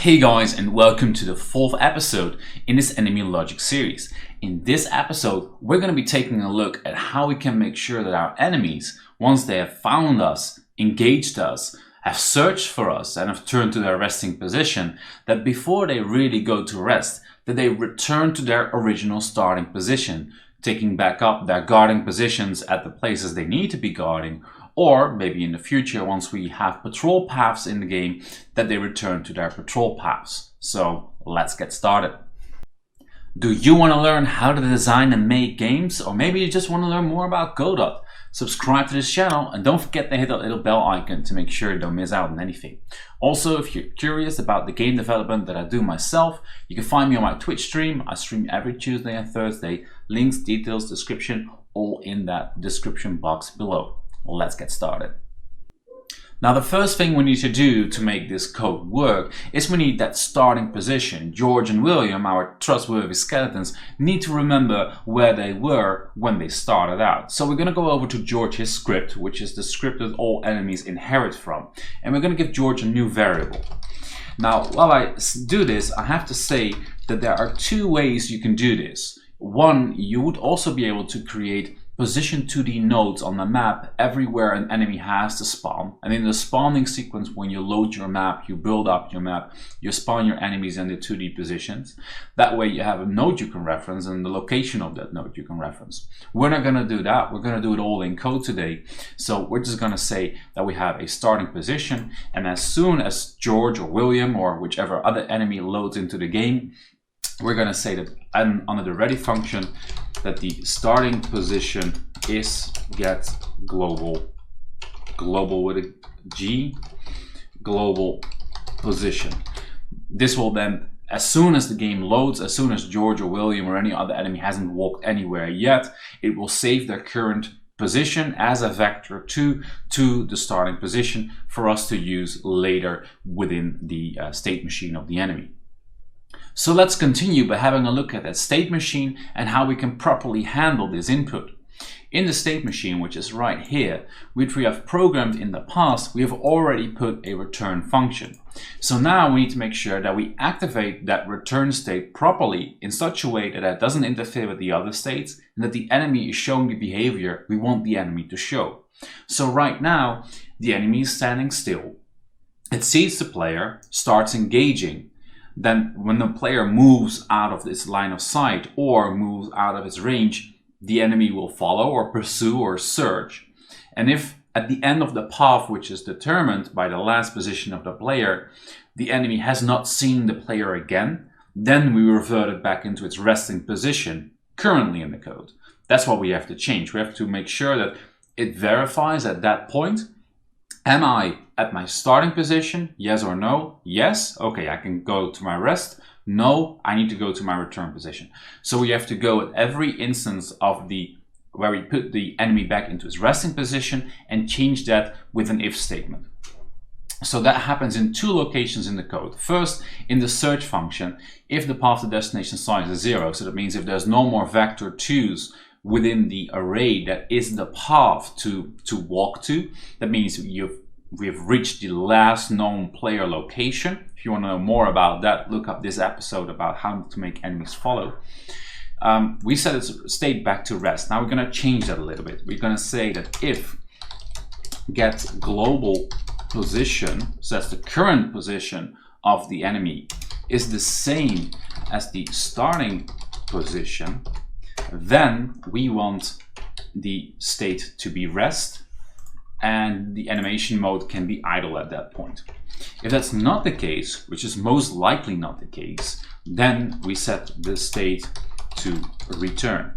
Hey guys, and welcome to the 4th episode in this enemy logic series. In this episode, we're going to be taking a look at how we can make sure that our enemies, once they have found us, engaged us, have searched for us and have turned to their resting position, that before they really go to rest, that they return to their original starting position, taking back up their guarding positions at the places they need to be guarding, or maybe in the future, once we have patrol paths in the game, that they return to their patrol paths. So let's get started. Do you want to learn how to design and make games? Or maybe you just want to learn more about Godot? Subscribe to this channel and don't forget to hit that little bell icon to make sure you don't miss out on anything. Also, if you're curious about the game development that I do myself, you can find me on my Twitch stream. I stream every Tuesday and Thursday. Links, details, description, all in that description box below. Let's get started. Now, the first thing we need to do to make this code work is we need that starting position. George and William, our trustworthy skeletons, need to remember where they were when they started out. So we're going to go over to George's script, which is the script that all enemies inherit from. And we're going to give George a new variable. Now, while I do this, I have to say that there are two ways you can do this. One, you would also be able to create position 2D nodes on the map everywhere an enemy has to spawn. And in the spawning sequence, when you load your map, you build up your map, you spawn your enemies in the 2D positions. That way you have a node you can reference and the location of that node you can reference. We're not going to do that. We're going to do it all in code today. So we're just going to say that we have a starting position, and as soon as George or William or whichever other enemy loads into the game, we're going to say that under the ready function that the starting position is get global with a G, global position. This will then, as soon as the game loads, as soon as George or William or any other enemy hasn't walked anywhere yet, it will save their current position as a vector to the starting position for us to use later within the state machine of the enemy. So let's continue by having a look at that state machine and how we can properly handle this input. In the state machine, which is right here, which we have programmed in the past, we have already put a return function. So now we need to make sure that we activate that return state properly in such a way that it doesn't interfere with the other states and that the enemy is showing the behavior we want the enemy to show. So right now, the enemy is standing still. It sees the player, starts engaging. Then when the player moves out of its line of sight or moves out of its range, the enemy will follow or pursue or search. And if at the end of the path, which is determined by the last position of the player, the enemy has not seen the player again, then we revert it back into its resting position currently in the code. That's what we have to change. We have to make sure that it verifies at that point, am I at my starting position? Yes or no? Yes. Okay, I can go to my rest. No, I need to go to my return position. So we have to go at every instance of where we put the enemy back into its resting position and change that with an if statement. So that happens in two locations in the code. First, in the search function, if the path to destination size is 0, so that means if there's no more vector 2's within the array that is the path to walk to, that means we have reached the last known player location. If you want to know more about that, look up this episode about how to make enemies follow. We set its state back to rest. Now we're going to change that a little bit. We're going to say that if get global position, so that's the current position of the enemy, is the same as the starting position, then we want the state to be rest and the animation mode can be idle at that point. If that's not the case, which is most likely not the case, then we set the state to return.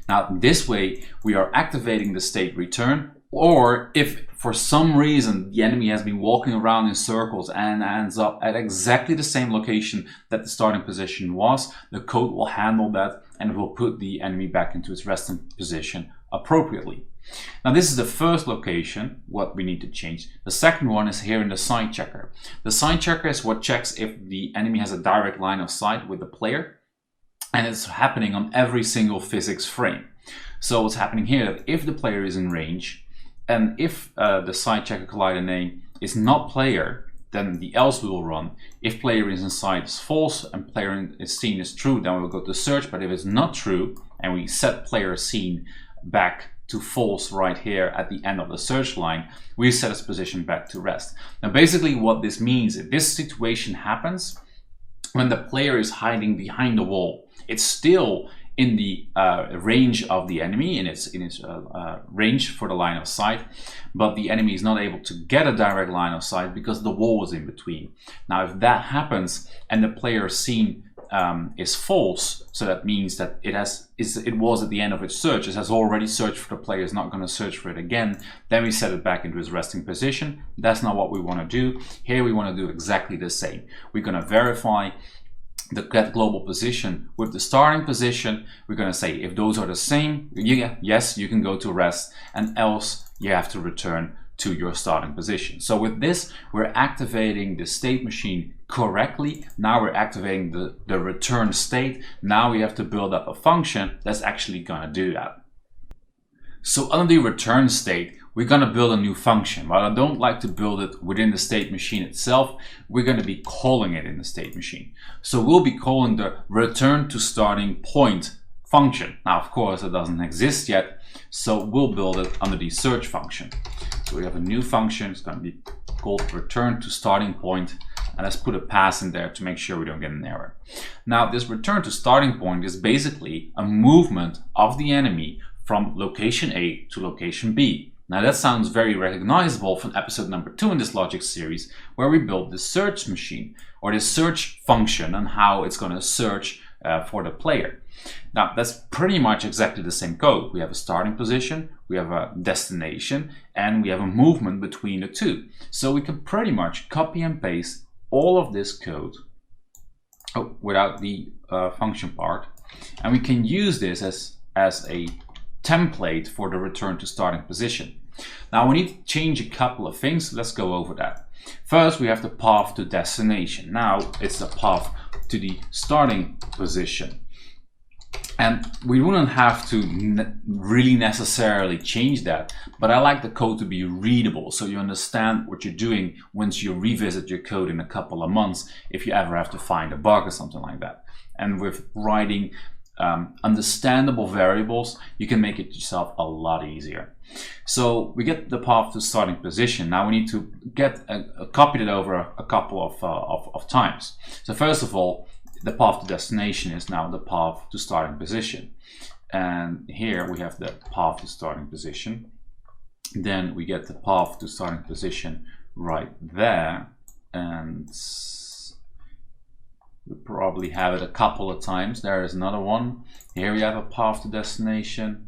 Now this way we are activating the state return, or if for some reason the enemy has been walking around in circles and ends up at exactly the same location that the starting position was, the code will handle that and it will put the enemy back into its resting position appropriately. Now this is the first location, what we need to change. The second one is here in the side checker. The side checker is what checks if the enemy has a direct line of sight with the player, and it's happening on every single physics frame. So what's happening here, that if the player is in range, and if the side checker collider name is not player, then the else we will run. If player is inside is false and player is seen is true, then we'll go to search. But if it's not true and we set player seen back to false right here at the end of the search line, we set its position back to rest. Now basically what this means, if this situation happens when the player is hiding behind the wall, it's still in the range of the enemy, in its range for the line of sight, but the enemy is not able to get a direct line of sight because the wall is in between. Now if that happens and the player seen is false, so that means that it was at the end of its search, it has already searched for the player, is not going to search for it again, then we set it back into its resting position. That's not what we want to do. Here we want to do exactly the same. We're going to verify the get global position with the starting position. We're going to say if those are the same, yes, you can go to rest, and else you have to return to your starting position. So with this, we're activating the state machine correctly. Now we're activating the return state. Now we have to build up a function that's actually going to do that. So under the return state, we're going to build a new function. While I don't like to build it within the state machine itself, we're going to be calling it in the state machine. So we'll be calling the return to starting point function. Now, of course, it doesn't exist yet, so we'll build it under the search function. So we have a new function. It's going to be called return to starting point, and let's put a pass in there to make sure we don't get an error. Now, this return to starting point is basically a movement of the enemy from location A to location B. Now that sounds very recognizable from episode number 2 in this logic series, where we built the search machine, or the search function, and how it's going to search for the player. Now that's pretty much exactly the same code. We have a starting position, we have a destination, and we have a movement between the two. So we can pretty much copy and paste all of this code without the function part, and we can use this as a template for the return to starting position. Now we need to change a couple of things. Let's go over that. First, we have the path to destination. Now it's the path to the starting position. And we wouldn't have to really necessarily change that, but I like the code to be readable so you understand what you're doing once you revisit your code in a couple of months, if you ever have to find a bug or something like that. And with writing understandable variables, you can make it yourself a lot easier. So we get the path to starting position. Now we need to get copy it over a couple of times. So first of all, the path to destination is now the path to starting position, and here we have the path to starting position. Then we get the path to starting position right there, and we probably have it a couple of times. There is another one. Here we have a path to destination.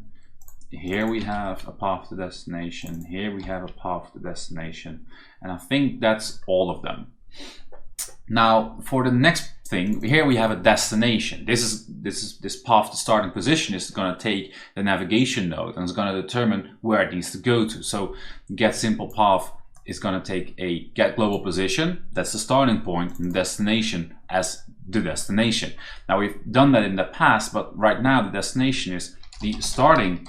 Here we have a path to destination. Here we have a path to destination. And I think that's all of them. Now for the next thing, here we have a destination. This path to starting position is going to take the navigation node and it's going to determine where it needs to go to. So get simple path is going to take a get global position, that's the starting point, and destination as the destination. Now we've done that in the past, but right now the destination is the starting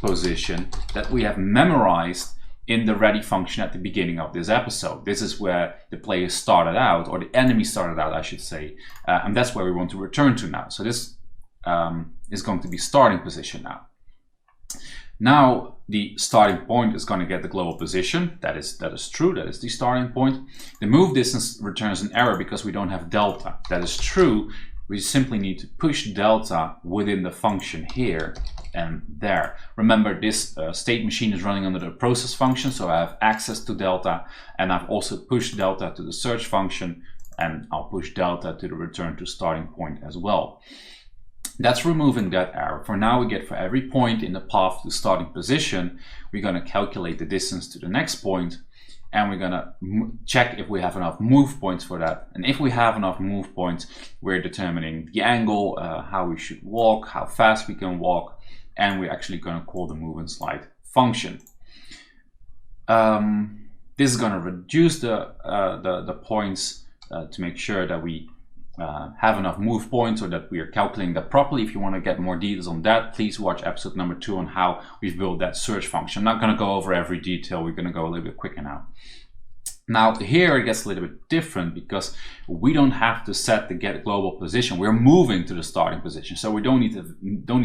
position that we have memorized in the ready function at the beginning of this episode. This is where the player started out, or the enemy started out, I should say, and that's where we want to return to now. So this is going to be starting position now. Now the starting point is going to get the global position. That is true. That is the starting point. The move distance returns an error because we don't have delta. That is true. We simply need to push delta within the function here and there. Remember, this state machine is running under the process function, so I have access to delta, and I've also pushed delta to the search function, and I'll push delta to the return to starting point as well. That's removing that error. For now, we get for every point in the path to starting position, we're going to calculate the distance to the next point, and we're going to check if we have enough move points for that. And if we have enough move points, we're determining the angle, how we should walk, how fast we can walk, and we're actually going to call the move and slide function. This is going to reduce the points to make sure that we have enough move points, or that we are calculating that properly. If you want to get more details on that, please watch episode number 2 on how we've built that search function. I'm not going to go over every detail. We're going to go a little bit quicker now. Now here it gets a little bit different because we don't have to set the get global position. We're moving to the starting position, so we don't need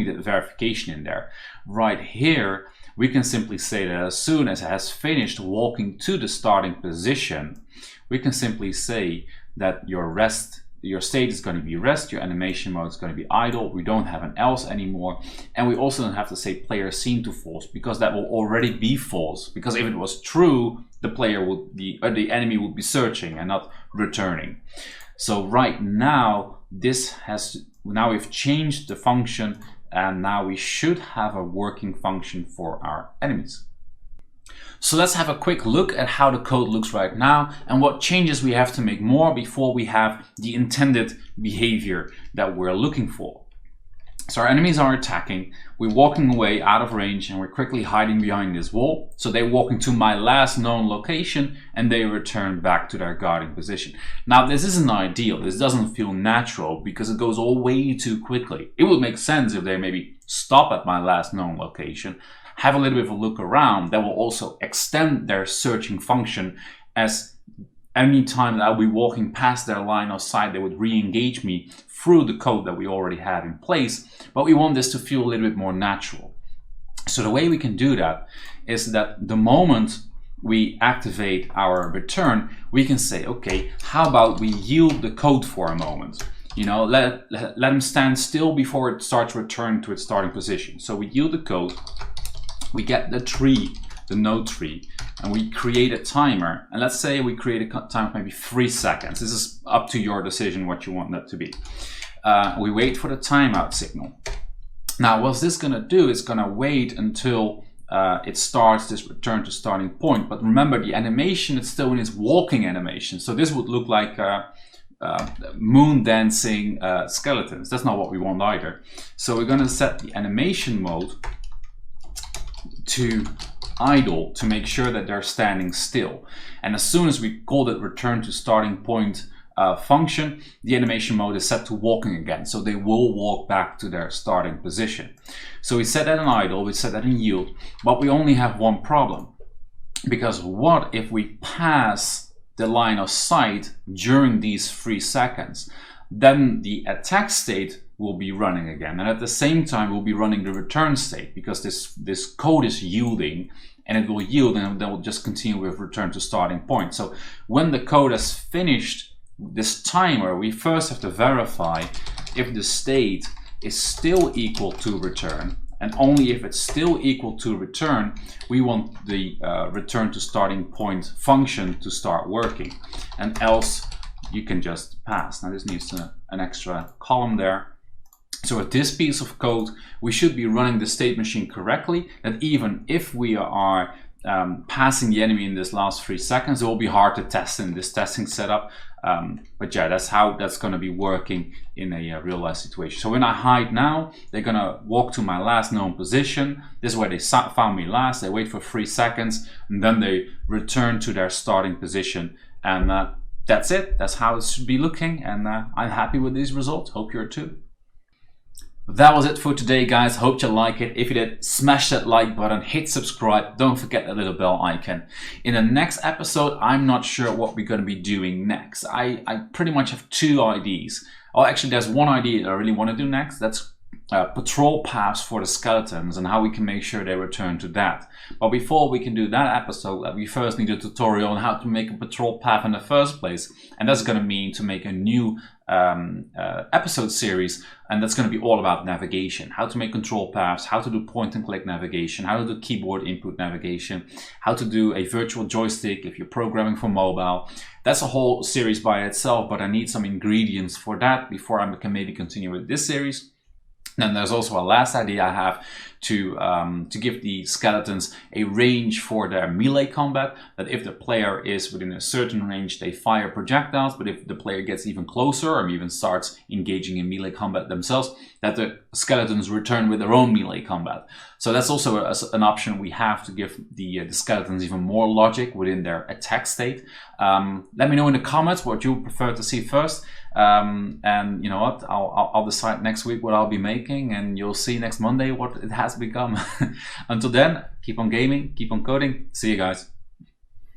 a verification in there. Right here, we can simply say that as soon as it has finished walking to the starting position, we can simply say that your state is going to be rest, your animation mode is going to be idle. We don't have an else anymore, and we also don't have to say player seen to false, because that will already be false. Because if it was true, the enemy would be searching and not returning. So right now, now we've changed the function, and now we should have a working function for our enemies. So let's have a quick look at how the code looks right now and what changes we have to make more before we have the intended behavior that we're looking for. So our enemies are attacking, we're walking away out of range, and we're quickly hiding behind this wall. So they walk into my last known location and they return back to their guarding position. Now this isn't ideal, this doesn't feel natural because it goes all way too quickly. It would make sense if they maybe stop at my last known location, have a little bit of a look around. That will also extend their searching function, as any time that I'll be walking past their line of sight, they would re-engage me through the code that we already have in place. But we want this to feel a little bit more natural. So the way we can do that is that the moment we activate our return, we can say, okay, how about we yield the code for a moment? You know, let them stand still before it starts returning to its starting position. So we yield the code. We get the tree, the node tree, and we create a timer. And let's say we create a timer of maybe 3 seconds. This is up to your decision what you want that to be. We wait for the timeout signal. Now, what's this going to do? It's going to wait until it starts this return to starting point. But remember, the animation is still in its walking animation. So this would look like moon dancing skeletons. That's not what we want either. So we're going to set the animation mode to idle to make sure that they're standing still. And as soon as we call that return to starting point function, the animation mode is set to walking again. So they will walk back to their starting position. So we set that in idle, we set that in yield, but we only have one problem. Because what if we pass the line of sight during these 3 seconds? Then the attack state will be running again, and at the same time we'll be running the return state, because this code is yielding, and it will yield, and then we'll just continue with return to starting point. So when the code has finished this timer, we first have to verify if the state is still equal to return, and only if it's still equal to return, we want the return to starting point function to start working, and else you can just pass. Now this needs an extra column there. So with this piece of code, we should be running the state machine correctly, that even if we are passing the enemy in this last 3 seconds, it will be hard to test in this testing setup. But yeah, that's how that's going to be working in a real life situation. So when I hide now, they're going to walk to my last known position. This is where they found me last. They wait for 3 seconds, and then they return to their starting position. And that's it. That's how it should be looking. And I'm happy with these results. Hope you're too. That was it for today, guys. Hope you like it. If you did, smash that like button, hit subscribe, don't forget that little bell icon. In the next episode, I'm not sure what we're going to be doing next. I pretty much have 2 ideas. Oh, actually, there's one idea that I really want to do next. That's patrol paths for the skeletons and how we can make sure they return to that. But before we can do that episode, we first need a tutorial on how to make a patrol path in the first place. And that's going to mean to make a new episode series, and that's going to be all about navigation, how to make control paths, how to do point and click navigation, how to do keyboard input navigation, how to do a virtual joystick if you're programming for mobile. That's a whole series by itself, but I need some ingredients for that before I can maybe continue with this series. And there's also a last idea I have to give the skeletons a range for their melee combat, that if the player is within a certain range, they fire projectiles, but if the player gets even closer or even starts engaging in melee combat themselves, that the skeletons return with their own melee combat. So that's also an option we have to give the skeletons even more logic within their attack state. Let me know in the comments what you prefer to see first. And you know what, I'll decide next week what I'll be making, and you'll see next Monday what it has become. Until then, keep on gaming, keep on coding. See you guys.